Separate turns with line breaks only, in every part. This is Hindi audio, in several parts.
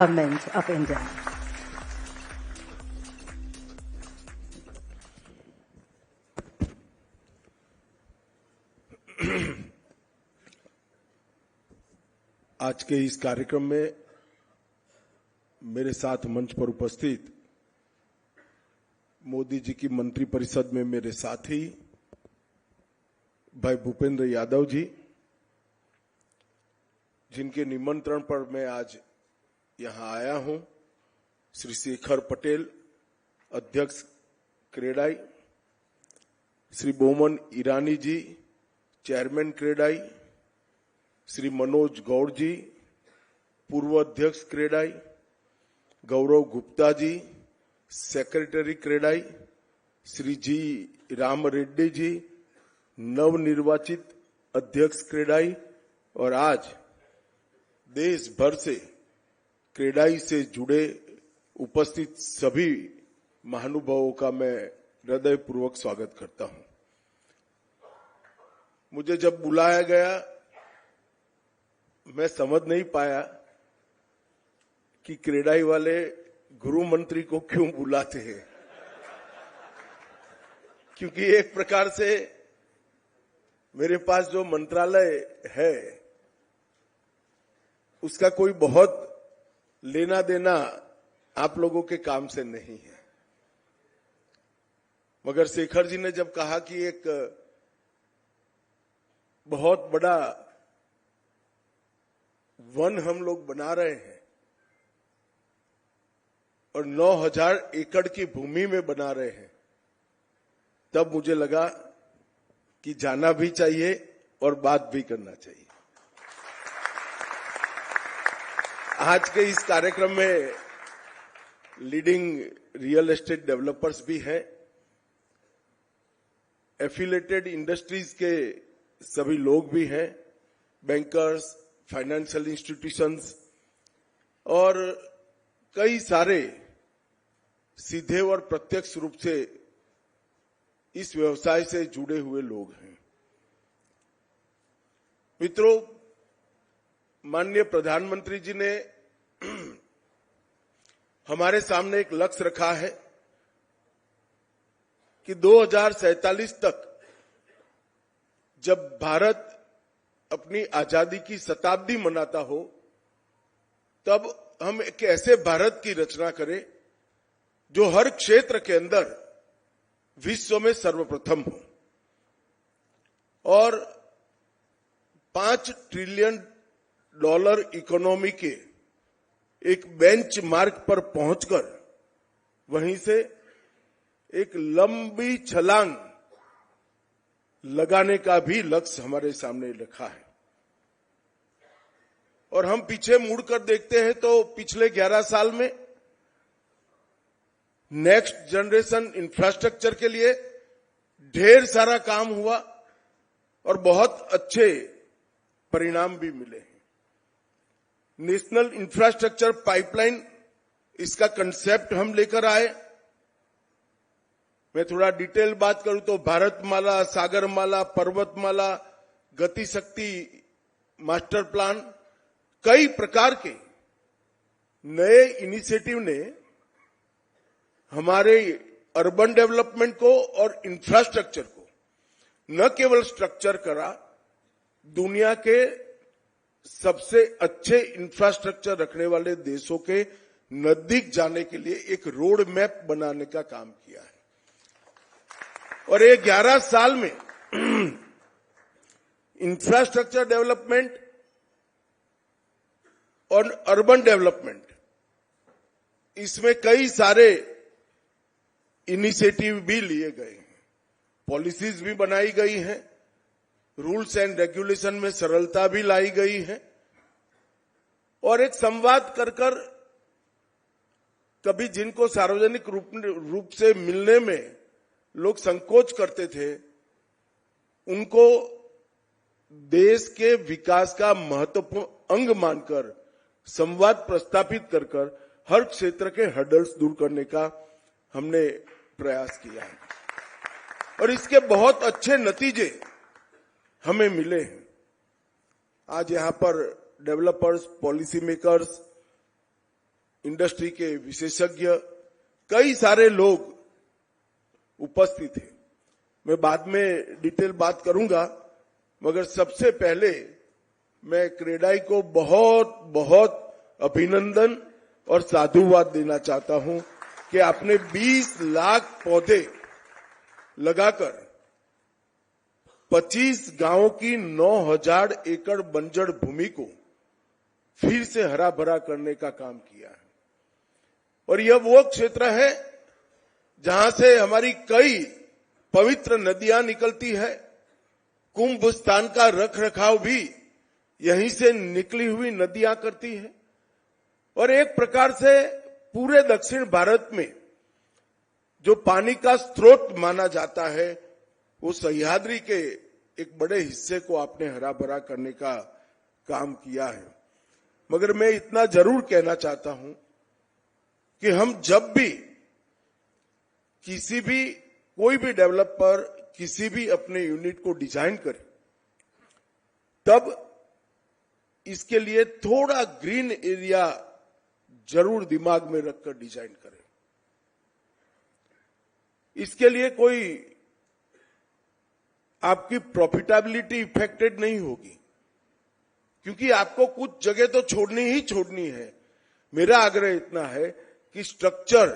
Government of India.
आज के इस कार्यक्रम में मेरे साथ मंच पर उपस्थित मोदी जी की मंत्रिपरिषद में मेरे साथी भाई भूपेंद्र यादव जी, जिनके निमंत्रण पर मैं आज यहां आया हूं, श्री शेखर पटेल अध्यक्ष क्रेडाई, श्री बोमन ईरानी जी चेयरमैन क्रेडाई, श्री मनोज गौड़ जी पूर्व अध्यक्ष क्रेडाई, गौरव गुप्ता जी सेक्रेटरी क्रेडाई, श्री जी राम रेड्डी जी नवनिर्वाचित अध्यक्ष क्रेडाई और आज देश भर से क्रेडाई से जुड़े उपस्थित सभी महानुभावों का मैं हृदयपूर्वक स्वागत करता हूं। मुझे जब बुलाया गया मैं समझ नहीं पाया कि क्रेडाई वाले गृह मंत्री को क्यों बुलाते हैं, क्योंकि एक प्रकार से मेरे पास जो मंत्रालय है उसका कोई बहुत लेना देना आप लोगों के काम से नहीं है। मगर शेखर जी ने जब कहा कि एक बहुत बड़ा वन हम लोग बना रहे हैं और 9000 एकड़ की भूमि में बना रहे हैं, तब मुझे लगा कि जाना भी चाहिए और बात भी करना चाहिए। आज के इस कार्यक्रम में लीडिंग रियल एस्टेट डेवलपर्स भी हैं, एफिलेटेड इंडस्ट्रीज के सभी लोग भी हैं, बैंकर्स, फाइनेंशियल इंस्टीट्यूशंस और कई सारे सीधे और प्रत्यक्ष रूप से इस व्यवसाय से जुड़े हुए लोग हैं। मित्रों, माननीय प्रधानमंत्री जी ने हमारे सामने एक लक्ष्य रखा है कि 2047 तक जब भारत अपनी आजादी की शताब्दी मनाता हो, तब हम एक ऐसे भारत की रचना करें जो हर क्षेत्र के अंदर विश्व में सर्वप्रथम हो और $5 ट्रिलियन इकोनॉमी के एक बेंचमार्क पर पहुंचकर वहीं से एक लंबी छलांग लगाने का भी लक्ष्य हमारे सामने रखा है। और हम पीछे मुड़कर देखते हैं तो पिछले 11 साल में नेक्स्ट जनरेशन इंफ्रास्ट्रक्चर के लिए ढेर सारा काम हुआ और बहुत अच्छे परिणाम भी मिले हैं। नेशनल इंफ्रास्ट्रक्चर पाइपलाइन, इसका कंसेप्ट हम लेकर आए। मैं थोड़ा डिटेल बात करूं तो भारतमाला, सागरमाला, पर्वतमाला, गति शक्ति मास्टर प्लान, कई प्रकार के नए इनिशिएटिव ने हमारे अर्बन डेवलपमेंट को और इंफ्रास्ट्रक्चर को न केवल स्ट्रक्चर करा, दुनिया के सबसे अच्छे इंफ्रास्ट्रक्चर रखने वाले देशों के नजदीक जाने के लिए एक रोड मैप बनाने का काम किया है। और ये 11 साल में इंफ्रास्ट्रक्चर डेवलपमेंट और अर्बन डेवलपमेंट, इसमें कई सारे इनिशिएटिव भी लिए गए हैं, पॉलिसीज भी बनाई गई हैं, रूल्स एंड रेगुलेशन में सरलता भी लाई गई है और एक संवाद कर कभी जिनको सार्वजनिक रूप से मिलने में लोग संकोच करते थे, उनको देश के विकास का महत्वपूर्ण अंग मानकर संवाद प्रस्तापित कर हर क्षेत्र के हर्डल्स दूर करने का हमने प्रयास किया है और इसके बहुत अच्छे नतीजे हमें मिले हैं। आज यहां पर डेवलपर्स, पॉलिसी मेकर्स इंडस्ट्री के विशेषज्ञ, कई सारे लोग उपस्थित थे। मैं बाद में डिटेल बात करूंगा, मगर सबसे पहले मैं क्रेडाई को बहुत बहुत अभिनंदन और साधुवाद देना चाहता हूं कि आपने 20 लाख पौधे लगाकर 25 गांवों की 9,000 एकड़ बंजर भूमि को फिर से हरा भरा करने का काम किया है। और यह वो क्षेत्र है जहां से हमारी कई पवित्र नदियां निकलती है। कुंभ स्थान का रख रखाव भी यहीं से निकली हुई नदियां करती है। और एक प्रकार से पूरे दक्षिण भारत में जो पानी का स्रोत माना जाता है, वो सह्याद्री के एक बड़े हिस्से को आपने हरा भरा करने का काम किया है। मगर मैं इतना जरूर कहना चाहता हूं कि हम जब भी किसी भी कोई भी डेवलपर किसी भी अपने यूनिट को डिजाइन करे, तब इसके लिए थोड़ा ग्रीन एरिया जरूर दिमाग में रखकर डिजाइन करें। इसके लिए कोई आपकी प्रॉफिटेबिलिटी इफेक्टेड नहीं होगी, क्योंकि आपको कुछ जगह तो छोड़नी ही छोड़नी है। मेरा आग्रह इतना है कि स्ट्रक्चर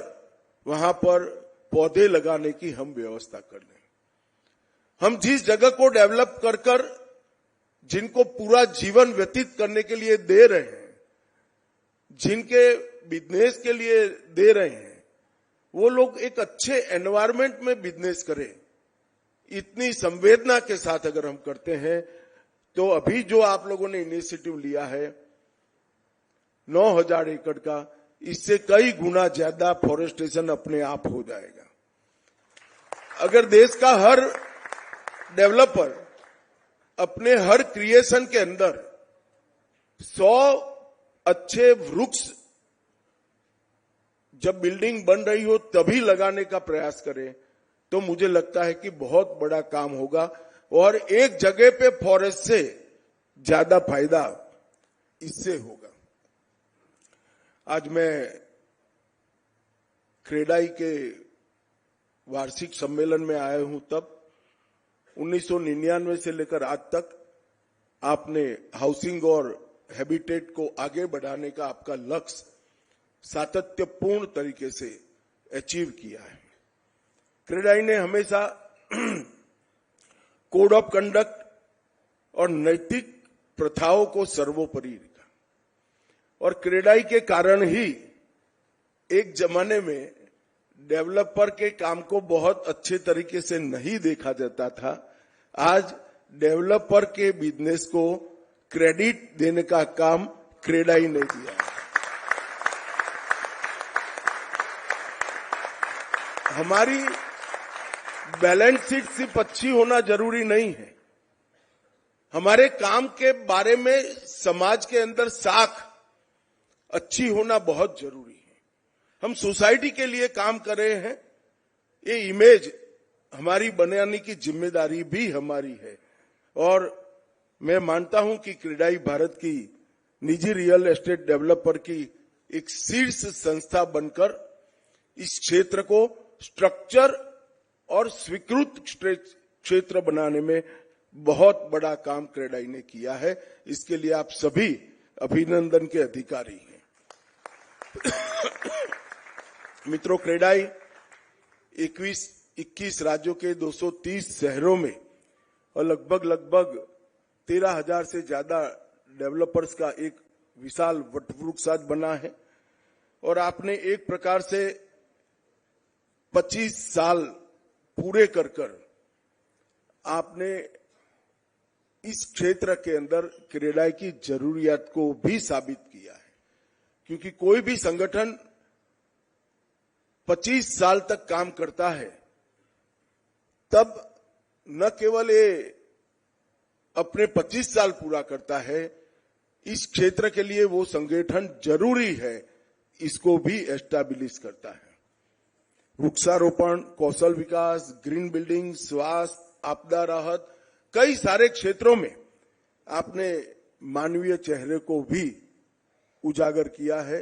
वहां पर पौधे लगाने की हम व्यवस्था कर लें। हम जिस जगह को डेवलप कर कर जिनको पूरा जीवन व्यतीत करने के लिए दे रहे हैं, जिनके बिजनेस के लिए दे रहे हैं, वो लोग एक अच्छे एनवायरनमेंट में बिजनेस करें। इतनी संवेदना के साथ अगर हम करते हैं तो अभी जो आप लोगों ने इनिशिएटिव लिया है 9,000 एकड़ का, इससे कई गुना ज्यादा फॉरेस्टेशन अपने आप हो जाएगा। अगर देश का हर डेवलपर अपने हर क्रिएशन के अंदर 100 अच्छे वृक्ष जब बिल्डिंग बन रही हो तभी लगाने का प्रयास करें, तो मुझे लगता है कि बहुत बड़ा काम होगा और एक जगह पे फॉरेस्ट से ज्यादा फायदा इससे होगा। आज मैं क्रेडाई के वार्षिक सम्मेलन में आया हूं, तब 1999 से लेकर आज तक आपने हाउसिंग और हैबिटेट को आगे बढ़ाने का आपका लक्ष्य सातत्यपूर्ण तरीके से अचीव किया है। क्रेडाई ने हमेशा कोड ऑफ कंडक्ट और नैतिक प्रथाओं को सर्वोपरि रखा और क्रेडाई के कारण ही एक जमाने में डेवलपर के काम को बहुत अच्छे तरीके से नहीं देखा जाता था। आज डेवलपर के बिजनेस को क्रेडिट देने का काम क्रेडाई ने किया। हमारी बैलेंस शीट सिर्फ अच्छी होना जरूरी नहीं है, हमारे काम के बारे में समाज के अंदर साख अच्छी होना बहुत जरूरी है। हम सोसाइटी के लिए काम कर रहे हैं, ये इमेज हमारी बनाने की जिम्मेदारी भी हमारी है। और मैं मानता हूं कि क्रेडाई भारत की निजी रियल एस्टेट डेवलपर की एक शीर्ष संस्था बनकर इस क्षेत्र को स्ट्रक्चर और स्वीकृत क्षेत्र बनाने में बहुत बड़ा काम क्रेडाई ने किया है। इसके लिए आप सभी अभिनंदन के अधिकारी हैं। मित्रों, क्रेडाई 21 राज्यों के 230 शहरों में और लगभग 13,000 से ज्यादा डेवलपर्स का एक विशाल वटवृक्ष आज बना है। और आपने एक प्रकार से 25 साल पूरे कर आपने इस क्षेत्र के अंदर क्रेडाई की जरूरियात को भी साबित किया है, क्योंकि कोई भी संगठन 25 साल तक काम करता है तब न केवल ये अपने 25 साल पूरा करता है, इस क्षेत्र के लिए वो संगठन जरूरी है, इसको भी एस्टैब्लिश करता है। वृक्षारोपण, कौशल विकास, ग्रीन बिल्डिंग, स्वास्थ्य, आपदा राहत, कई सारे क्षेत्रों में आपने मानवीय चेहरे को भी उजागर किया है।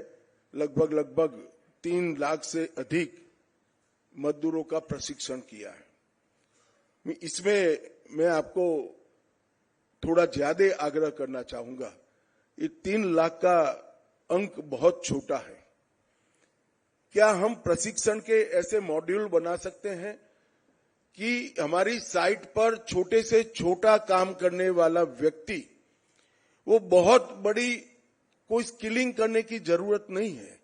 लगभग 3 लाख से अधिक मजदूरों का प्रशिक्षण किया है। इसमें मैं आपको थोड़ा ज्यादा आग्रह करना चाहूंगा। ये 3 लाख का अंक बहुत छोटा है। क्या हम प्रशिक्षण के ऐसे मॉड्यूल बना सकते हैं कि हमारी साइट पर छोटे से छोटा काम करने वाला व्यक्ति, वो बहुत बड़ी कोई स्किलिंग करने की जरूरत नहीं है,